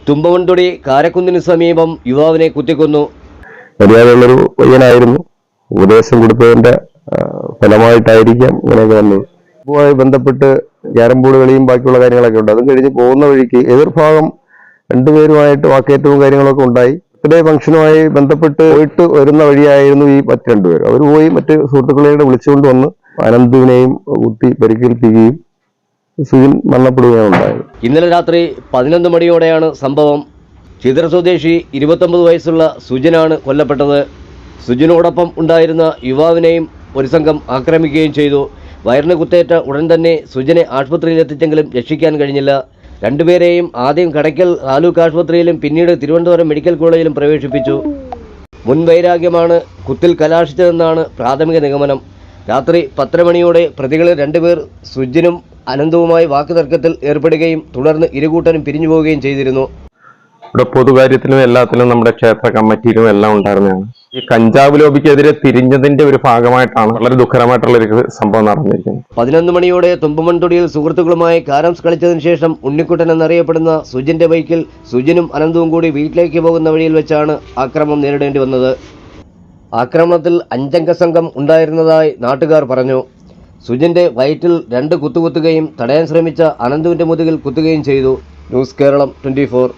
തുമ്പമൺതൊടി കാരക്കുന്നിന് സമീപം യുവാവിനെ കുത്തിക്കൊന്നു. മര്യാദയുള്ളൊരു പയ്യനായിരുന്നു. ഉപദേശം കൊടുത്തതിന്റെ ഫലമായിട്ടായിരിക്കാം ഇങ്ങനെയൊക്കെ വന്നത്. ഇതുമായി ബന്ധപ്പെട്ട് ക്യാരം ബോർഡ് കളിയും ബാക്കിയുള്ള കാര്യങ്ങളൊക്കെ ഉണ്ട്. അതും കഴിഞ്ഞ് പോകുന്ന വഴിക്ക് എതിർഭാഗം രണ്ടുപേരുമായിട്ട് വാക്കേറ്റവും കാര്യങ്ങളൊക്കെ ഉണ്ടായി. ബർത്ത്ഡേ ഫംഗ്ഷനുമായി ബന്ധപ്പെട്ട് പോയിട്ട് വരുന്ന വഴിയായിരുന്നു ഈ മറ്റ് രണ്ടുപേർ. അവർ പോയി മറ്റ് സുഹൃത്തുക്കളെ വിളിച്ചുകൊണ്ട് വന്ന് അനന്തുവിനെയും കുത്തി പരിക്കേൽപ്പിക്കുകയും സുജിൻ മരണപ്പെടുകയാണ് ഉണ്ടായത്. ഇന്നലെ രാത്രി 11 മണിയോടെയാണ് സംഭവം. ചിതർ സ്വദേശി 29 വയസ്സുള്ള സുജിനാണ് കൊല്ലപ്പെട്ടത്. സുജിനോടൊപ്പം ഉണ്ടായിരുന്ന യുവാവിനെയും ഒരു സംഘം ആക്രമിക്കുകയും ചെയ്തു. വയറിന് കുത്തേറ്റ ഉടൻ തന്നെ സുജിനെ ആശുപത്രിയിൽ എത്തിച്ചെങ്കിലും രക്ഷിക്കാൻ കഴിഞ്ഞില്ല. രണ്ടുപേരെയും ആദ്യം കടയ്ക്കൽ താലൂക്ക് ആശുപത്രിയിലും പിന്നീട് തിരുവനന്തപുരം മെഡിക്കൽ കോളേജിലും പ്രവേശിപ്പിച്ചു. മുൻവൈരാഗ്യമാണ് കുത്തിൽ കലാശിച്ചതെന്നാണ് പ്രാഥമിക നിഗമനം. രാത്രി 10 മണിയോടെ പ്രതികളിൽ 2 പേർ സുജിനും അനന്തവുമായി വാക്കുതർക്കത്തിൽ ഏർപ്പെടുകയും തുടർന്ന് ഇരുകൂട്ടരും പിരിഞ്ഞു പോവുകയും ചെയ്തിരുന്നു. ഇവിടെ പൊതുകാര്യത്തിലും എല്ലാത്തിലും നമ്മുടെ ക്ഷേത്ര കമ്മിറ്റിയിലും എല്ലാം ഉണ്ടായിരുന്നതാണ്. ഈ കഞ്ചാവ് ലോബിക്കെതിരെ തിരിഞ്ഞതിന്റെ ഒരു ഭാഗമായിട്ടാണ് വളരെ ദുഃഖകരമായിട്ടുള്ള ഒരു സംഭവം നടന്നിരിക്കുന്നത്. 11 മണിയോടെ തുമ്പമൺതൊടിയിൽ സുഹൃത്തുക്കളുമായി കാരംസ് കളിച്ചതിന് ശേഷം ഉണ്ണിക്കുട്ടൻ എന്നറിയപ്പെടുന്ന സുജിന്റെ ബൈക്കിൽ സുജിനും അനന്തവും കൂടി വീട്ടിലേക്ക് പോകുന്ന വഴിയിൽ വെച്ചാണ് ആക്രമണം നേരിടേണ്ടി വന്നത്. ആക്രമണത്തിൽ 5 അംഗ സംഘം ഉണ്ടായിരുന്നതായി നാട്ടുകാർ പറഞ്ഞു. സുജിന്റെ വയറ്റിൽ 2 കുത്തുകുത്തുകയും തടയാൻ ശ്രമിച്ച അനന്തുവിന്റെ മുതുകിൽ കുത്തുകയും ചെയ്തു. ന്യൂസ് കേരളം 24.